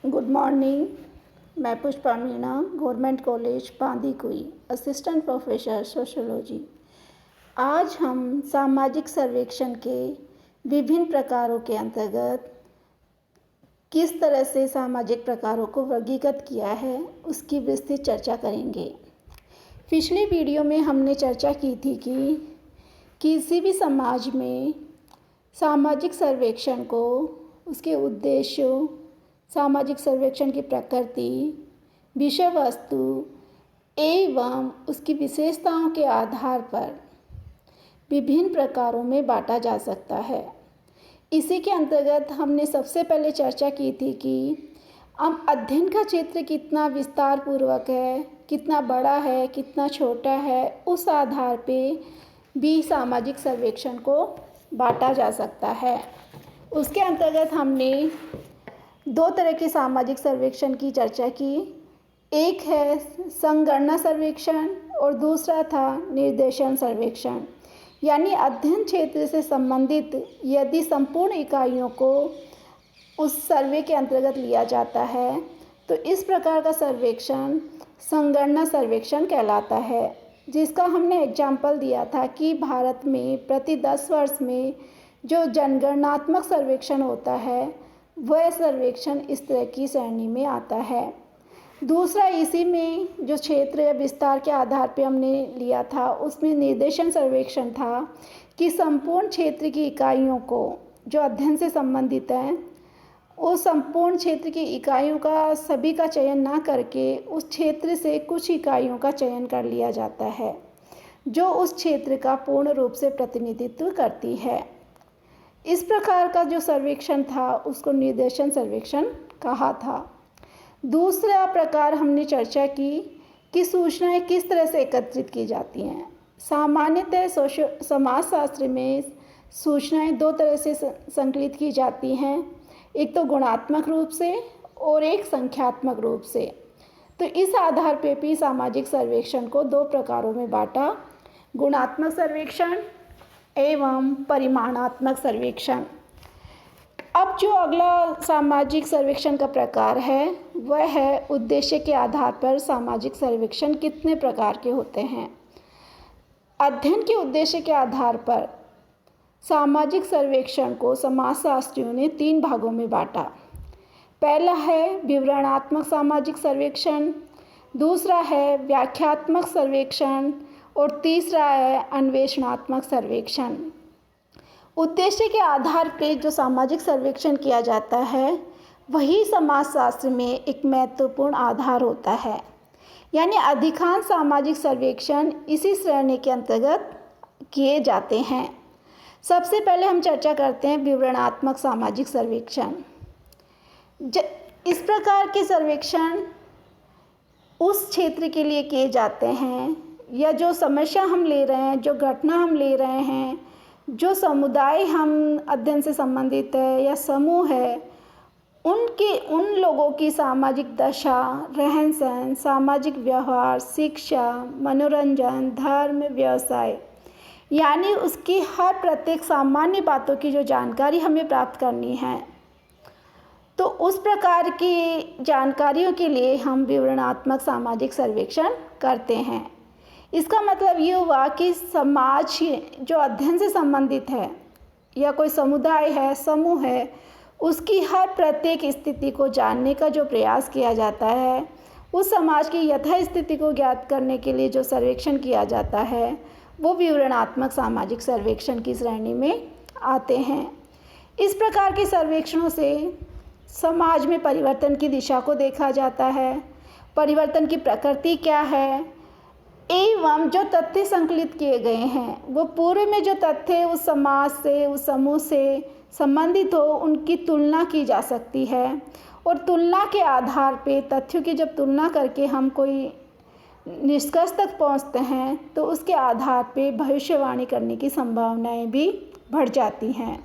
Good morning. मैं Pushpa Meena, government college Bandikui, assistant professor sociology. आज हम सामाजिक सर्वेक्षण के विभिन्न प्रकारों के अंतर्गत किस तरह से सामाजिक प्रकारों को वर्गीकृत किया है उसकी विस्तृत चर्चा करेंगे। पिछले वीडियो में हमने चर्चा की थी कि किसी भी समाज में सामाजिक सर्वेक्षण को, उसके उद्देश्यों, सामाजिक सर्वेक्षण की प्रकृति, विषय वस्तु एवं उसकी विशेषताओं के आधार पर विभिन्न प्रकारों में बांटा जा सकता है। इसी के अंतर्गत हमने सबसे पहले चर्चा की थी कि हम अध्ययन का क्षेत्र कितना विस्तार पूर्वक है, कितना बड़ा है, कितना छोटा है, उस आधार पे भी सामाजिक सर्वेक्षण को बांटा जा सकता है। उसके अंतर्गत हमने दो तरह के सामाजिक सर्वेक्षण की चर्चा की। एक है संगणना सर्वेक्षण और दूसरा था निर्देशन सर्वेक्षण। यानी अध्ययन क्षेत्र से संबंधित यदि संपूर्ण इकाइयों को उस सर्वे के अंतर्गत लिया जाता है तो इस प्रकार का सर्वेक्षण संगणना सर्वेक्षण कहलाता है, जिसका हमने एग्जाम्पल दिया था कि भारत में प्रति 10 वर्ष में जो जनगणनात्मक सर्वेक्षण होता है वह सर्वेक्षण इस तरह की श्रेणी में आता है। दूसरा इसी में जो क्षेत्र या विस्तार के आधार पर हमने लिया था उसमें निर्देशन सर्वेक्षण था कि संपूर्ण क्षेत्र की इकाइयों को जो अध्ययन से संबंधित हैं उस संपूर्ण क्षेत्र की इकाइयों का सभी का चयन ना करके उस क्षेत्र से कुछ इकाइयों का चयन कर लिया जाता है जो उस क्षेत्र का पूर्ण रूप से प्रतिनिधित्व करती है। इस प्रकार का जो सर्वेक्षण था उसको निर्देशन सर्वेक्षण कहा था। दूसरा प्रकार हमने चर्चा की कि सूचनाएं किस तरह से एकत्रित की जाती हैं। सामान्यतः समाजशास्त्र में सूचनाएं दो तरह से संकलित की जाती हैं, एक तो गुणात्मक रूप से और एक संख्यात्मक रूप से। तो इस आधार पर भी सामाजिक सर्वेक्षण को दो प्रकारों में बांटा, गुणात्मक सर्वेक्षण एवं परिमाणात्मक सर्वेक्षण। अब जो अगला सामाजिक सर्वेक्षण का प्रकार है वह है उद्देश्य के आधार पर सामाजिक सर्वेक्षण कितने प्रकार के होते हैं। अध्ययन के उद्देश्य के आधार पर सामाजिक सर्वेक्षण को समाजशास्त्रियों ने 3 भागों में बांटा। पहला है विवरणात्मक सामाजिक सर्वेक्षण, दूसरा है व्याख्यात्मक सर्वेक्षण और तीसरा है अन्वेषणात्मक सर्वेक्षण। उद्देश्य के आधार पर जो सामाजिक सर्वेक्षण किया जाता है वही समाजशास्त्र में एक महत्वपूर्ण आधार होता है। यानी अधिकांश सामाजिक सर्वेक्षण इसी श्रेणी के अंतर्गत किए जाते हैं। सबसे पहले हम चर्चा करते हैं विवरणात्मक सामाजिक सर्वेक्षण। इस प्रकार के सर्वेक्षण उस क्षेत्र के लिए किए जाते हैं या जो समस्या हम ले रहे हैं, जो घटना हम ले रहे हैं, जो समुदाय हम अध्ययन से संबंधित है या समूह है, उन लोगों की सामाजिक दशा, रहन सहन, सामाजिक व्यवहार, शिक्षा, मनोरंजन, धर्म, व्यवसाय, यानी उसकी हर प्रत्येक सामान्य बातों की जो जानकारी हमें प्राप्त करनी है तो उस प्रकार की जानकारियों के लिए हम विवरणात्मक सामाजिक सर्वेक्षण करते हैं। इसका मतलब ये हुआ कि समाज जो अध्ययन से संबंधित है या कोई समुदाय है, समूह है, उसकी हर प्रत्येक स्थिति को जानने का जो प्रयास किया जाता है, उस समाज की यथास्थिति को ज्ञात करने के लिए जो सर्वेक्षण किया जाता है वो विवरणात्मक सामाजिक सर्वेक्षण की श्रेणी में आते हैं। इस प्रकार के सर्वेक्षणों से समाज में परिवर्तन की दिशा को देखा जाता है, परिवर्तन की प्रकृति क्या है एवं जो तथ्य संकलित किए गए हैं वो पूर्व में जो तथ्य उस समाज से, उस समूह से संबंधित हो उनकी तुलना की जा सकती है और तुलना के आधार पे तथ्यों की जब तुलना करके हम कोई निष्कर्ष तक पहुंचते हैं तो उसके आधार पे भविष्यवाणी करने की संभावनाएं भी बढ़ जाती हैं।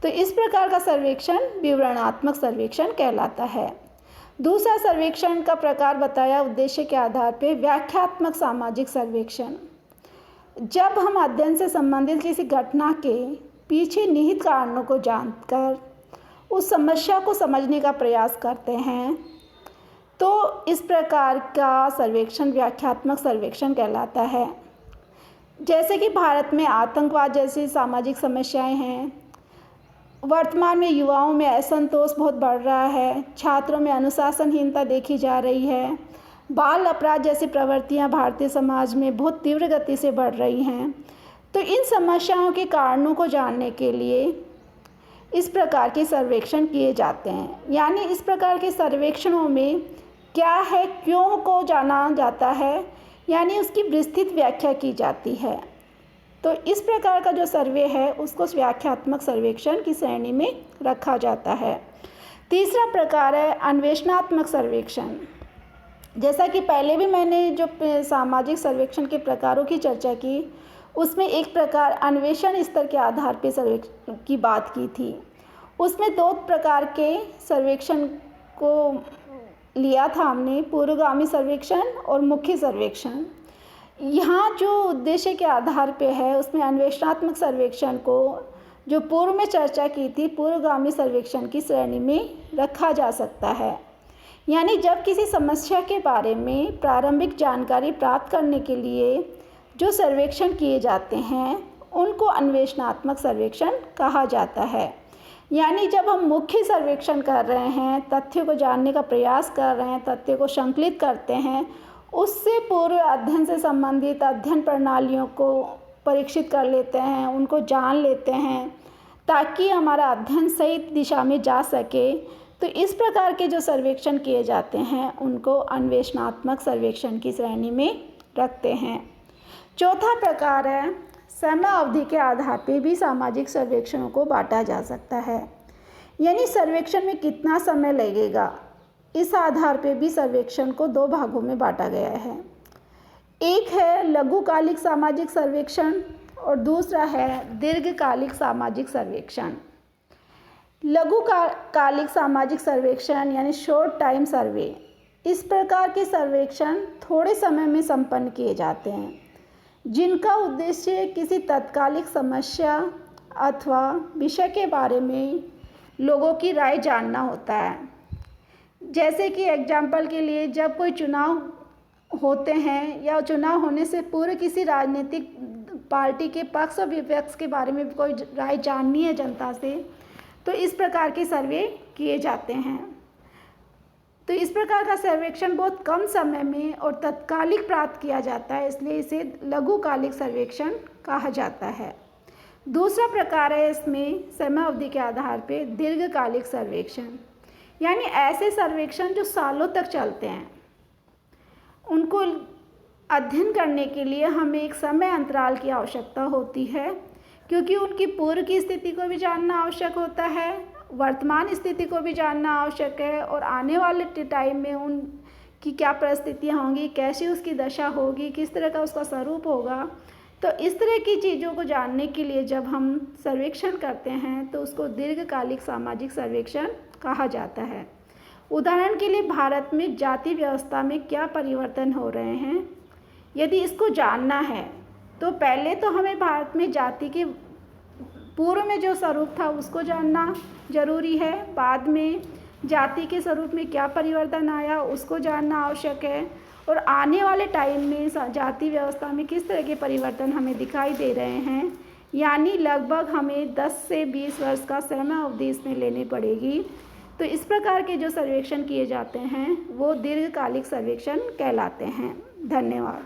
तो इस प्रकार का सर्वेक्षण विवरणात्मक सर्वेक्षण कहलाता है। दूसरा सर्वेक्षण का प्रकार बताया उद्देश्य के आधार पर व्याख्यात्मक सामाजिक सर्वेक्षण। जब हम अध्ययन से संबंधित किसी घटना के पीछे निहित कारणों को जानकर उस समस्या को समझने का प्रयास करते हैं, तो इस प्रकार का सर्वेक्षण व्याख्यात्मक सर्वेक्षण कहलाता है। जैसे कि भारत में आतंकवाद जैसी सामाजिक समस्याएं हैं, वर्तमान में युवाओं में असंतोष बहुत बढ़ रहा है, छात्रों में अनुशासनहीनता देखी जा रही है, बाल अपराध जैसी प्रवृत्तियां भारतीय समाज में बहुत तीव्र गति से बढ़ रही हैं। तो इन समस्याओं के कारणों को जानने के लिए इस प्रकार के सर्वेक्षण किए जाते हैं। यानी इस प्रकार के सर्वेक्षणों में क्या है, क्यों को जाना जाता है, यानी उसकी विस्तृत व्याख्या की जाती है। तो इस प्रकार का जो सर्वे है उसको व्याख्यात्मक सर्वेक्षण की श्रेणी में रखा जाता है। तीसरा प्रकार है अन्वेषणात्मक सर्वेक्षण। जैसा कि पहले भी मैंने जो सामाजिक सर्वेक्षण के प्रकारों की चर्चा की, उसमें एक प्रकार अन्वेषण स्तर के आधार पर सर्वेक्षण की बात की थी। उसमें 2 प्रकार के सर्वेक्षण को लिया था हमने, पूर्वगामी सर्वेक्षण और मुख्य सर्वेक्षण। यहाँ जो उद्देश्य के आधार पे है उसमें अन्वेषणात्मक सर्वेक्षण को, जो पूर्व में चर्चा की थी, पूर्वगामी सर्वेक्षण की श्रेणी में रखा जा सकता है। यानी जब किसी समस्या के बारे में प्रारंभिक जानकारी प्राप्त करने के लिए जो सर्वेक्षण किए जाते हैं उनको अन्वेषणात्मक सर्वेक्षण कहा जाता है। यानी जब हम मुख्य सर्वेक्षण कर रहे हैं, तथ्यों को जानने का प्रयास कर रहे हैं, तथ्यों को संकलित करते हैं, उससे पूर्व अध्ययन से संबंधित अध्ययन प्रणालियों को परीक्षित कर लेते हैं, उनको जान लेते हैं ताकि हमारा अध्ययन सही दिशा में जा सके। तो इस प्रकार के जो सर्वेक्षण किए जाते हैं उनको अन्वेषणात्मक सर्वेक्षण की श्रेणी में रखते हैं। चौथा प्रकार है समय अवधि के आधार पर भी सामाजिक सर्वेक्षणों को बांटा जा सकता है। यानी सर्वेक्षण में कितना समय लगेगा, इस आधार पर भी सर्वेक्षण को 2 भागों में बांटा गया है। एक है लघुकालिक सामाजिक सर्वेक्षण और दूसरा है दीर्घकालिक सामाजिक सर्वेक्षण। लघुकालिक सामाजिक सर्वेक्षण यानी शॉर्ट टाइम सर्वे, इस प्रकार के सर्वेक्षण थोड़े समय में संपन्न किए जाते हैं, जिनका उद्देश्य किसी तात्कालिक समस्या अथवा विषय के बारे में लोगों की राय जानना होता है। जैसे कि एग्जाम्पल के लिए जब कोई चुनाव होते हैं या चुनाव होने से पूर्व किसी राजनीतिक पार्टी के पक्ष और विपक्ष के बारे में कोई राय जाननी है जनता से, तो इस प्रकार के सर्वे किए जाते हैं। तो इस प्रकार का सर्वेक्षण बहुत कम समय में और तत्कालिक प्राप्त किया जाता है, इसलिए इसे लघुकालिक सर्वेक्षण कहा जाता है। दूसरा प्रकार है इसमें समय अवधि के आधार पर दीर्घकालिक सर्वेक्षण, यानी ऐसे सर्वेक्षण जो सालों तक चलते हैं। उनको अध्ययन करने के लिए हमें एक समय अंतराल की आवश्यकता होती है, क्योंकि उनकी पूर्व की स्थिति को भी जानना आवश्यक होता है, वर्तमान स्थिति को भी जानना आवश्यक है और आने वाले टाइम में उनकी क्या परिस्थितियाँ होंगी, कैसी उसकी दशा होगी, किस तरह का उसका स्वरूप होगा। तो इस तरह की चीज़ों को जानने के लिए जब हम सर्वेक्षण करते हैं तो उसको दीर्घकालिक सामाजिक सर्वेक्षण कहा जाता है। उदाहरण के लिए भारत में जाति व्यवस्था में क्या परिवर्तन हो रहे हैं, यदि इसको जानना है तो पहले तो हमें भारत में जाति के पूर्व में जो स्वरूप था उसको जानना जरूरी है, बाद में जाति के स्वरूप में क्या परिवर्तन आया उसको जानना आवश्यक है, और आने वाले टाइम में जाति व्यवस्था में किस तरह के परिवर्तन हमें दिखाई दे रहे हैं। यानी लगभग हमें 10 से 20 वर्ष का समय अवधि इसमें लेनी पड़ेगी। तो इस प्रकार के जो सर्वेक्षण किए जाते हैं वो दीर्घकालिक सर्वेक्षण कहलाते हैं। धन्यवाद।